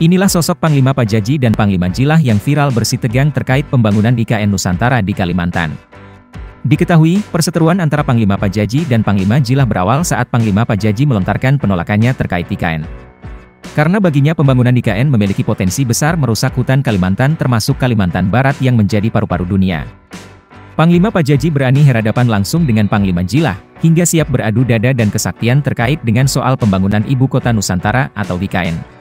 Inilah sosok Panglima Pajaji dan Panglima Jilah yang viral bersih tegang terkait pembangunan IKN Nusantara di Kalimantan. Diketahui, perseteruan antara Panglima Pajaji dan Panglima Jilah berawal saat Panglima Pajaji melontarkan penolakannya terkait IKN. Karena baginya pembangunan IKN memiliki potensi besar merusak hutan Kalimantan termasuk Kalimantan Barat yang menjadi paru-paru dunia. Panglima Pajaji berani berhadapan langsung dengan Panglima Jilah, hingga siap beradu dada dan kesaktian terkait dengan soal pembangunan Ibu Kota Nusantara atau IKN.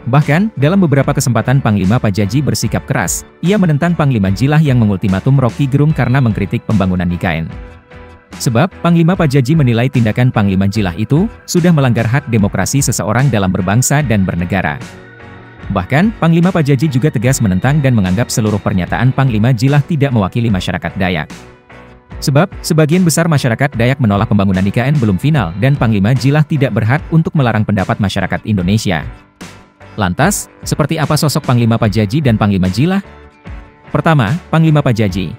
Bahkan, dalam beberapa kesempatan Panglima Pajaji bersikap keras, ia menentang Panglima Jilah yang mengultimatum Roky Gerung karena mengkritik pembangunan IKN. Sebab, Panglima Pajaji menilai tindakan Panglima Jilah itu sudah melanggar hak demokrasi seseorang dalam berbangsa dan bernegara. Bahkan, Panglima Pajaji juga tegas menentang dan menganggap seluruh pernyataan Panglima Jilah tidak mewakili masyarakat Dayak. Sebab, sebagian besar masyarakat Dayak menolak pembangunan IKN belum final dan Panglima Jilah tidak berhak untuk melarang pendapat masyarakat Indonesia. Lantas, seperti apa sosok Panglima Pajaji dan Panglima Jilah? Pertama, Panglima Pajaji.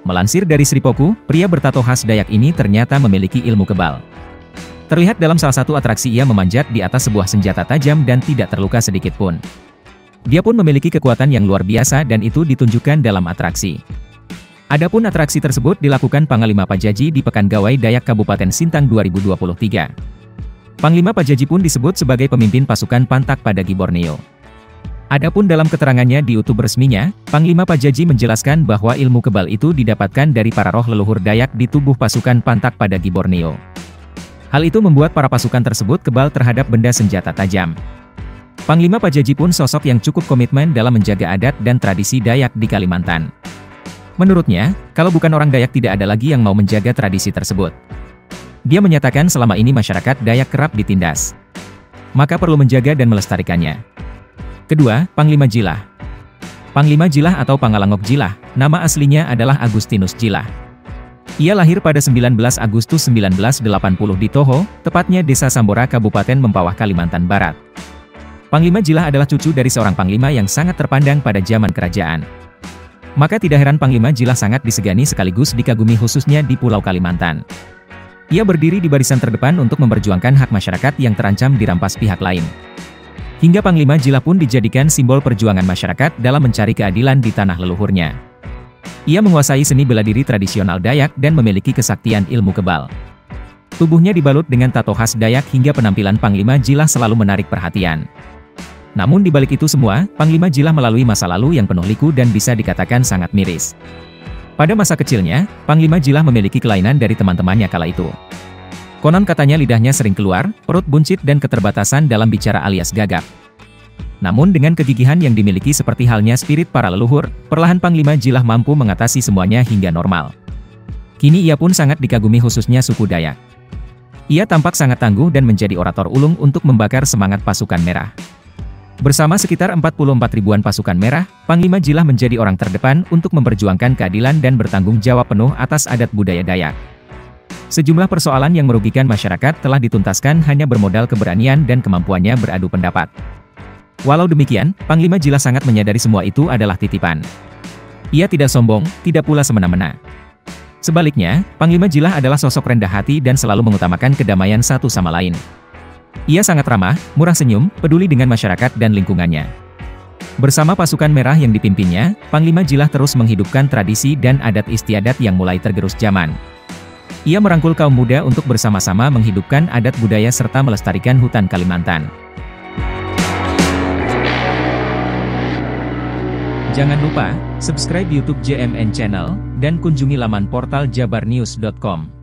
Melansir dari Sripoku, pria bertato khas Dayak ini ternyata memiliki ilmu kebal. Terlihat dalam salah satu atraksi ia memanjat di atas sebuah senjata tajam dan tidak terluka sedikit pun. Dia pun memiliki kekuatan yang luar biasa dan itu ditunjukkan dalam atraksi. Adapun atraksi tersebut dilakukan Panglima Pajaji di Pekan Gawai Dayak Kabupaten Sintang 2023. Panglima Pajaji pun disebut sebagai pemimpin pasukan Pantak Padagi Borneo. Adapun dalam keterangannya di YouTube resminya, Panglima Pajaji menjelaskan bahwa ilmu kebal itu didapatkan dari para roh leluhur Dayak di tubuh pasukan Pantak Padagi Borneo. Hal itu membuat para pasukan tersebut kebal terhadap benda senjata tajam. Panglima Pajaji pun sosok yang cukup komitmen dalam menjaga adat dan tradisi Dayak di Kalimantan. Menurutnya, kalau bukan orang Dayak tidak ada lagi yang mau menjaga tradisi tersebut. Dia menyatakan selama ini masyarakat Dayak kerap ditindas. Maka perlu menjaga dan melestarikannya. Kedua, Panglima Jilah. Panglima Jilah atau Pangalangok Jilah, nama aslinya adalah Agustinus Jilah. Ia lahir pada 19 Agustus 1980 di Toho, tepatnya Desa Sambora Kabupaten Mempawah Kalimantan Barat. Panglima Jilah adalah cucu dari seorang panglima yang sangat terpandang pada zaman kerajaan. Maka tidak heran Panglima Jilah sangat disegani sekaligus dikagumi khususnya di Pulau Kalimantan. Ia berdiri di barisan terdepan untuk memperjuangkan hak masyarakat yang terancam dirampas pihak lain. Hingga Panglima Jilah pun dijadikan simbol perjuangan masyarakat dalam mencari keadilan di tanah leluhurnya. Ia menguasai seni bela diri tradisional Dayak dan memiliki kesaktian ilmu kebal. Tubuhnya dibalut dengan tato khas Dayak hingga penampilan Panglima Jilah selalu menarik perhatian. Namun di balik itu semua, Panglima Jilah melalui masa lalu yang penuh liku dan bisa dikatakan sangat miris. Pada masa kecilnya, Panglima Jilah memiliki kelainan dari teman-temannya kala itu. Konon katanya lidahnya sering keluar, perut buncit dan keterbatasan dalam bicara alias gagap. Namun dengan kegigihan yang dimiliki seperti halnya spirit para leluhur, perlahan Panglima Jilah mampu mengatasi semuanya hingga normal. Kini ia pun sangat dikagumi khususnya suku Dayak. Ia tampak sangat tangguh dan menjadi orator ulung untuk membakar semangat pasukan merah. Bersama sekitar 44 ribuan pasukan merah, Panglima Jilah menjadi orang terdepan untuk memperjuangkan keadilan dan bertanggung jawab penuh atas adat budaya Dayak. Sejumlah persoalan yang merugikan masyarakat telah dituntaskan hanya bermodal keberanian dan kemampuannya beradu pendapat. Walau demikian, Panglima Jilah sangat menyadari semua itu adalah titipan. Ia tidak sombong, tidak pula semena-mena. Sebaliknya, Panglima Jilah adalah sosok rendah hati dan selalu mengutamakan kedamaian satu sama lain. Ia sangat ramah, murah senyum, peduli dengan masyarakat dan lingkungannya. Bersama pasukan merah yang dipimpinnya, Panglima Jilah terus menghidupkan tradisi dan adat istiadat yang mulai tergerus zaman. Ia merangkul kaum muda untuk bersama-sama menghidupkan adat budaya serta melestarikan hutan Kalimantan. Jangan lupa, subscribe YouTube JMN Channel, dan kunjungi laman portal jabarnews.com.